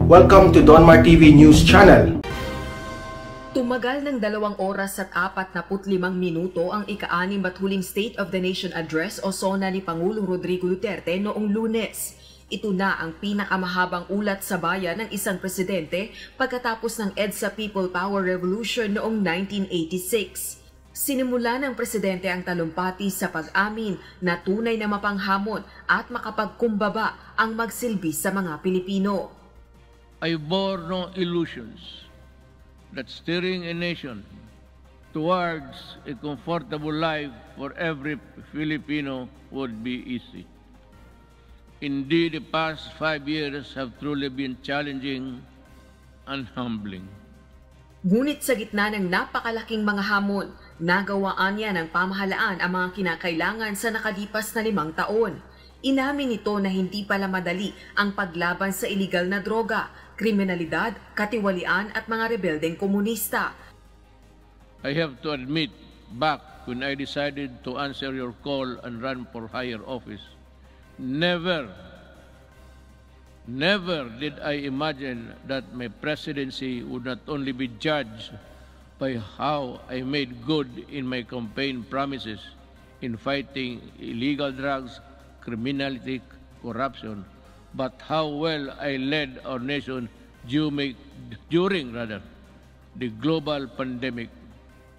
Welcome to Donmar TV News Channel. Tumagal ng 2 oras at 45 minuto ang ika-6 at huling State of the Nation Address o SONA ni Pangulong Rodrigo Duterte noong Lunes. Ito na ang pinakamahabang ulat sa bayan ng isang presidente pagkatapos ng EDSA People Power Revolution noong 1986. Sinimula ng presidente ang talumpati sa pag-amin na tunay na mapanghamon at makapagkumbaba ang magsilbi sa mga Pilipino. I bore no illusions that steering a nation towards a comfortable life for every Filipino would be easy. Indeed, the past 5 years have truly been challenging and humbling. Ngunit sa gitna ng napakalaking mga hamon, nagawaan niya ng pamahalaan ang mga kinakailangan sa nakalipas na 5 taon. Inamin nito na hindi pala madali ang paglaban sa iligal na droga, kriminalidad, katiwalian at mga rebeldeng komunista. I have to admit, back when I decided to answer your call and run for higher office, never did I imagine that my presidency would not only be judged by how I made good in my campaign promises in fighting illegal drugs, criminality, corruption, but how well I led our nation during the global pandemic.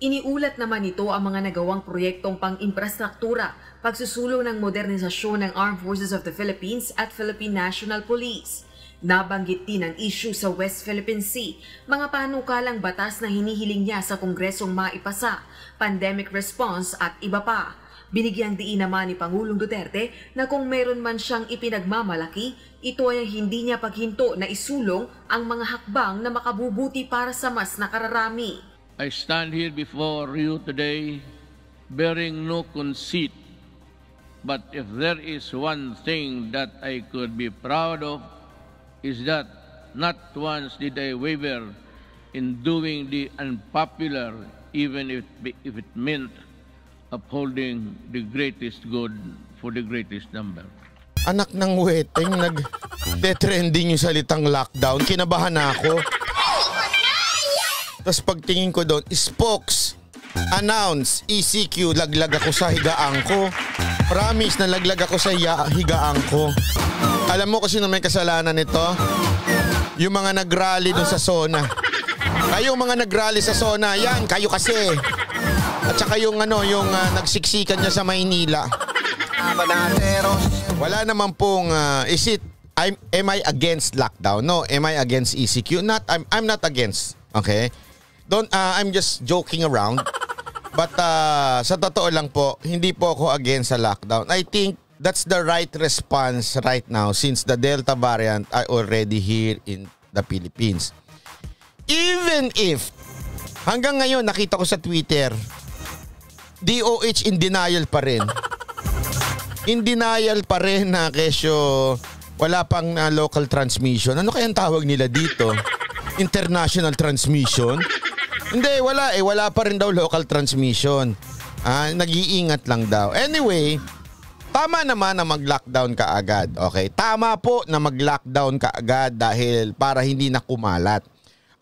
Iniulat naman nito ang mga nagawang proyektong pang-infrastruktura, pagsusulong ng modernisasyon ng Armed Forces of the Philippines at Philippine National Police. Nabanggit din ang issue sa West Philippine Sea, mga panukalang batas na hinihiling niya sa Kongresong maipasa, pandemic response at iba pa. Binigyang diin naman ni Pangulong Duterte na kung meron man siyang ipinagmamalaki, ito ay hindi niya paghinto na isulong ang mga hakbang na makabubuti para sa mas nakararami. I stand here before you today bearing no conceit, but if there is one thing that I could be proud of, is that not once did I waver in doing the unpopular, even if it meant upholding the greatest good for the greatest number. Anak ng weteng, nag-trending yung salitang lockdown. Kinabahan na ako. Tapos pagtingin ko doon, spokes, announce, ECQ, laglag ako sa higaan ko. Promise na laglag ako sa higaan ko. Alam mo kasi na may kasalanan nito? Yung mga nag-rally doon sa SONA. Kayong mga nag-rally sa SONA, yan, kayo kasi. At saka yung nagsiksikan niya sa Maynila. Wala naman pong am I against lockdown? No, am I against ECQ? I'm not against. Okay? I'm just joking around. But sa totoo lang po, hindi po ako against sa lockdown. I think that's the right response right now since the Delta variant are already here in the Philippines. Even if hanggang ngayon nakita ko sa Twitter, DOH in denial pa rin. In denial pa rin na kesyo wala pang local transmission. Ano kayang tawag nila dito? International transmission? Hindi, wala eh. Wala pa rin daw local transmission. Nag-iingat lang daw. Anyway, tama naman na mag-lockdown ka agad. Okay? Tama po na mag-lockdown ka agad dahil para hindi na kumalat.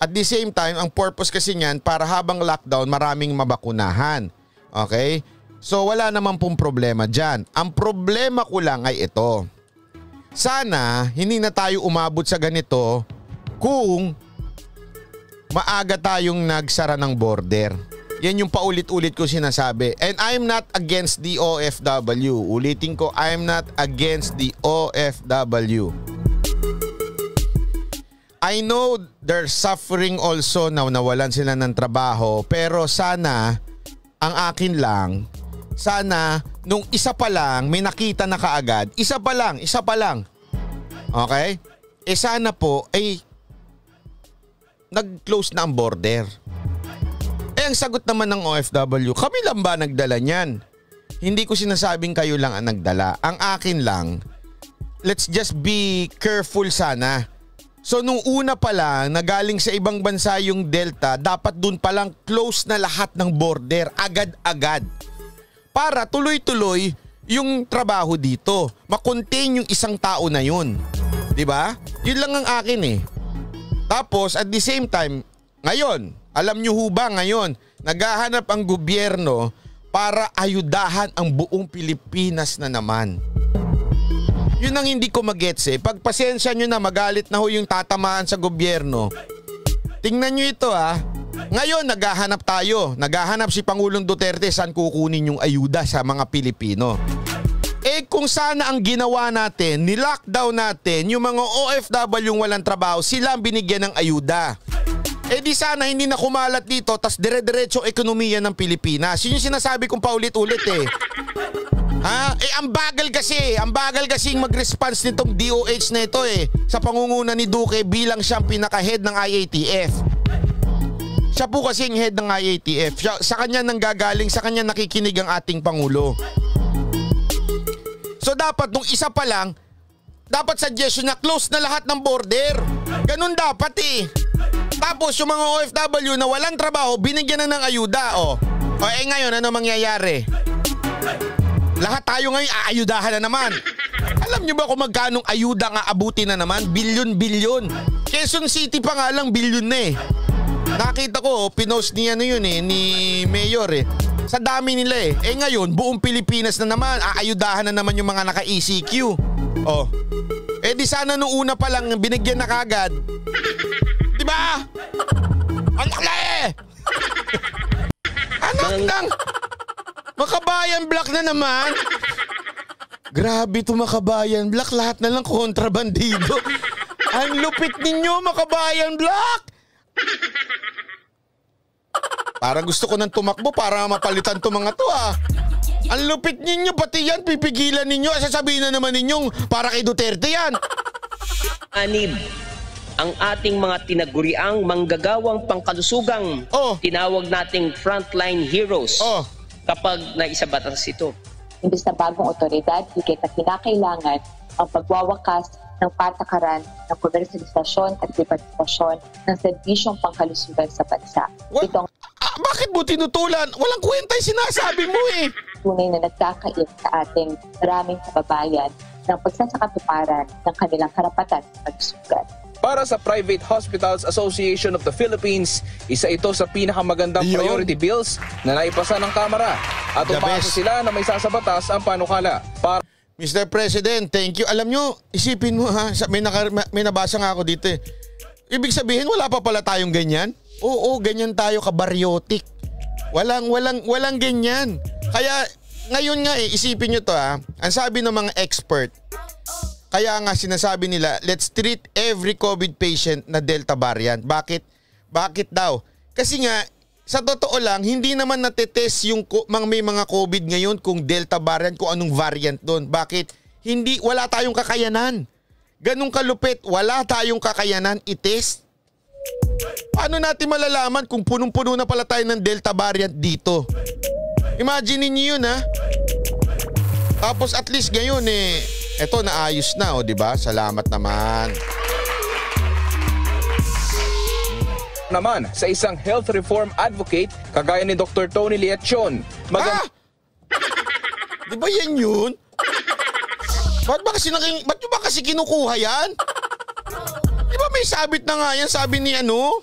At the same time, ang purpose kasi niyan para habang lockdown maraming mabakunahan. Okay? So wala naman pong problema dyan. Ang problema ko lang ay ito. Sana hindi na tayo umabot sa ganito kung maaga tayong nagsara ng border. Yan yung paulit-ulit ko sinasabi. And I'm not against the OFW. Ulitin ko, I'm not against the OFW. I know they're suffering also na nawalan sila ng trabaho. Pero sana, ang akin lang, sana nung isa pa lang may nakita na kaagad. Isa pa lang. Okay? Sana po ay nag-close na ang border. Ang sagot naman ng OFW, kami lang ba nagdala niyan? Hindi ko sinasabing kayo lang ang nagdala. Ang akin lang, let's just be careful sana. So nung una pa lang, nagaling sa ibang bansa yung Delta, dapat dun pa lang close na lahat ng border, agad-agad. Para tuloy-tuloy yung trabaho dito. Ma-contain yung isang tao na yun. 'Di ba? Yun lang ang akin eh. Tapos at the same time, ngayon, alam nyo ho ba ngayon, naghahanap ang gobyerno para ayudahan ang buong Pilipinas na naman. Yun ang hindi ko magets eh. Pagpasensya nyo na, magalit na ho yung tatamaan sa gobyerno. Tingnan nyo ito ha. Ngayon naghahanap tayo. Naghahanap si Pangulong Duterte saan kukunin yung ayuda sa mga Pilipino. Eh kung sana ang ginawa natin, nilockdown natin yung mga OFW yung walang trabaho, sila ang binigyan ng ayuda. Eh di sana hindi na kumalat dito tas dire-diretso ekonomiya ng Pilipinas. Yun yung sinasabi kong paulit-ulit eh. Ha? Eh ang bagal kasing mag-response nitong DOH na ito eh sa pangunguna ni Duque bilang siyang pinaka-head ng IATF. Siya po kasing head ng IATF. Sa kanya nanggagaling, sa kanya nakikinig ang ating Pangulo. So dapat nung isa pa lang, dapat suggestion na close na lahat ng border. Ganun dapat eh. Tapos yung mga OFW na walang trabaho, binigyan na ng ayuda. O eh ngayon, ano mangyayari? Lahat tayo ngayon aayudahan na naman. Alam nyo ba kung magkanong ayuda nga abuti na naman? Bilyon-bilyon. Quezon City pa nga lang bilyon na eh. Nakita ko, pinost niya yun eh, ni Mayor eh. Sa dami nila eh. Eh ngayon, buong Pilipinas na naman, aayudahan na naman yung mga naka-ECQ. Oh. Eh di sana nung una pa lang binigyan na kagad. Di ba? Anak na eh! Anak lang! Makabayan Black na naman. Grabe to Makabayan Black. Lahat na lang kontrabandido. Ang lupit ninyo Makabayan Black. Parang gusto ko nang tumakbo para mapalitan to mga to ah. Ang lupit ninyo, pati yan pipigilan ninyo. Sasabihin na naman ninyong para kay Duterte yan. Anib ang ating mga tinaguriang manggagawang pangkalusugang tinawag nating frontline heroes kapag naisabatas ito. Imbis na bagong otoridad, higit na kinakailangan ang pagwawakas ng patakaran ng komersialisasyon at privatisasyon ng serbisyong pangkalusugan sa bansa. Bakit mo tinutulan? Walang kwenta yung sinasabi mo eh. Tunay na nagkakait sa ating maraming kababayan ng pagsasakatuparan ng kanilang karapatan sa kalusugan. Para sa Private Hospitals Association of the Philippines, isa ito sa pinakamagandang priority bills na naipasa ng Kamara at umasa sila na may sasabatas ang panukala. Mr. President, thank you. Alam nyo, isipin mo ha, may nabasa nga ako dito eh. Ibig sabihin, wala pa pala tayong ganyan? Oo, ganyan tayo kabaryotik. Walang ganyan. Kaya ngayon nga eh, isipin nyo to ha. Ang sabi ng mga expert, kaya nga sinasabi nila, let's treat every COVID patient na Delta variant. Bakit? Bakit daw? Kasi nga, sa totoo lang, hindi naman natetest yung may mga COVID ngayon kung Delta variant, kung anong variant doon. Bakit? Wala tayong kakayanan. Ganong kalupit, wala tayong kakayanan itest. Paano natin malalaman kung punong-puno na pala tayo ng Delta variant dito? Imagine niyo yun ha. Tapos at least ngayon eh, eto naayos na di ba? Salamat naman. Naman sa isang health reform advocate kagaya ni Dr. Tony Liachon. Di ba yan yun? Ba't nyo ba kasi kinukuha yan? Di ba may sabit na nga yan, sabi ni ano?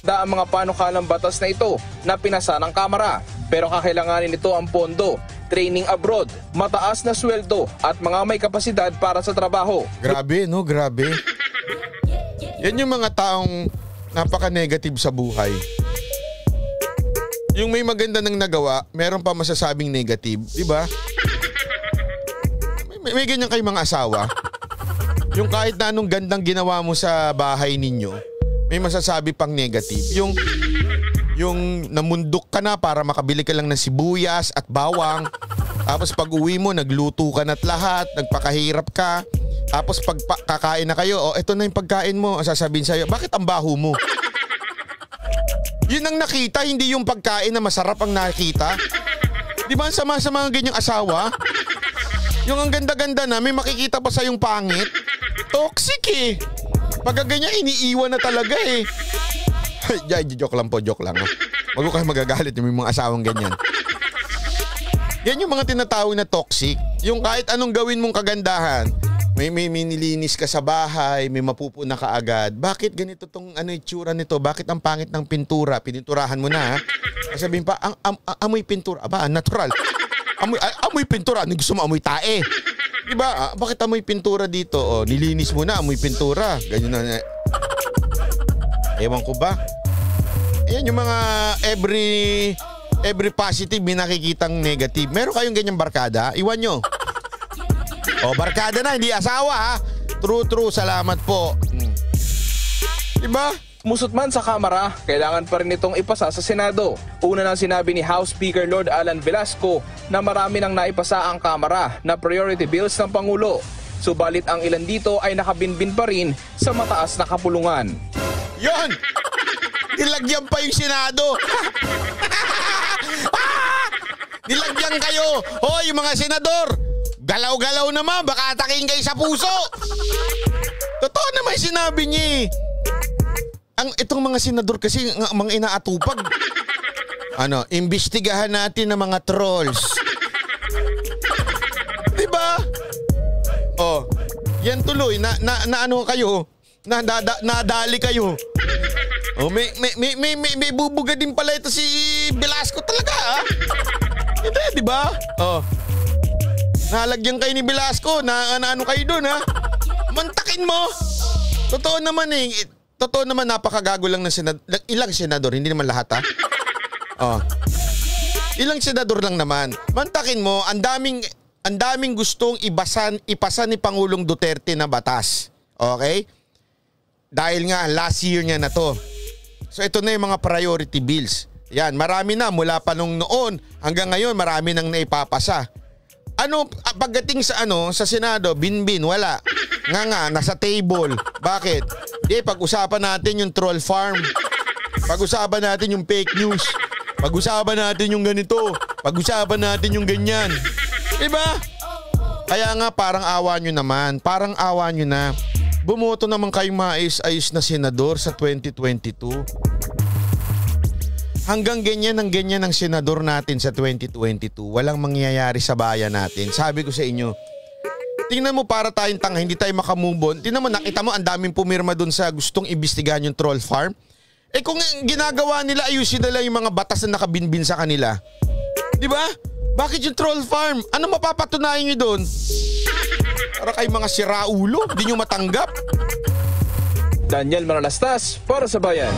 Ang mga panukalang batas na ito na pinasa ng Kamara. Pero kakailanganin nito ang pondo, training abroad, mataas na sweldo at mga may kapasidad para sa trabaho. Grabe no, grabe. Yan yung mga taong napaka-negative sa buhay. Yung may maganda nang nagawa, meron pa masasabing negative, di ba? May ganyan kayong mga asawa. Yung kahit na anong gandang ginawa mo sa bahay ninyo, may masasabi pang negative. Yung namundok ka na para makabili ka lang ng sibuyas at bawang. Tapos pag uwi mo, nagluto ka na't lahat, nagpakahirap ka. Tapos pag kakain na kayo, eto na yung pagkain mo. Sasabihin sa'yo, bakit ang baho mo? Yun ang nakita, hindi yung pagkain na masarap ang nakita. Di ba ang sama sa mga ganyang asawa? Yung ang ganda-ganda na, may makikita pa sa yung pangit. Toxic eh. Pagka ganyan, iniiwan na talaga eh. Joke lang po, joke lang. Wag ko kayo magagalit yung mga asawang ganyan. Yan yung mga tinatawag na toxic. Yung kahit anong gawin mong kagandahan, may nilinis ka sa bahay, may mapupuna ka agad. Bakit ganito tong itsura nito? Bakit ang pangit ng pintura? Pininturahan mo na, ha? Sabihin pa, amoy pintura. Aba, natural. Amoy pintura. Ano gusto mo? Amoy tae. Diba? Bakit amoy pintura dito? O, nilinis mo na, amoy pintura. Ganyan na. Ewan ko ba? Ayan yung mga every positive may nakikitang negative. Meron kayong ganyang barkada? Iwan nyo. O, barkada na, hindi asawa, ha? True, salamat po. Diba? Musot man sa Kamara, kailangan pa rin itong ipasa sa Senado. Una nang sinabi ni House Speaker Lord Alan Velasco na marami nang naipasa ang Kamara na priority bills ng Pangulo. Subalit ang ilan dito ay nakabinbin pa rin sa mataas na kapulungan. Yon! Nilagyan pa yung Senado! Nilagyan kayo! Hoy, yung mga senador! Galaw-galaw naman, baka atakin kayo sa puso! Totoo naman sinabi niya. Itong mga senador kasi, mga inaatupag. Imbestigahan natin ang mga trolls. Diba? Oh, yan tuloy, na ano kayo, nadali kayo. Oh, may bubuga din pala ito si Velasco talaga, ha? Hindi, diba? Oh. Nalagyan kayo ni Velasco, ano kayo doon, ha? Mantakin mo. Totoo naman napakagago lang ng senador. Ilang senador, hindi naman lahat, ha? Oh. Ilang senador lang naman. Mantakin mo, ang daming gustong ipasa ni Pangulong Duterte na batas. Okay? Dahil nga last year niya na to. So ito na yung mga priority bills. Yan, marami na mula pa nung noon hanggang ngayon, marami nang naipapasa. Pagdating sa Senado, binbin, wala. Nga, nasa table. Bakit? Pag-usapan natin yung troll farm. Pag-usapan natin yung fake news. Pag-usapan natin yung ganito. Pag-usapan natin yung ganyan. Diba? Kaya nga parang awa nyo naman. Parang awa nyo na. Bumoto naman kayong maayos-ayos na senador sa 2022. Hanggang ganyan ang senador natin sa 2022. Walang mangyayari sa bayan natin. Sabi ko sa inyo, tingnan mo para tayong tanga, hindi tayo makamove on. Tingnan mo, nakita mo ang daming pumirma dun sa gustong imbestigahan yung troll farm. Kung ginagawa nila, ayusin nila yung mga batas na nakabinbin sa kanila. Diba? Bakit yung troll farm? Ano mapapatunayan nyo dun? Para kayong mga siraulo, hindi nyo matanggap. Daniel Manalastas para sa Bayan.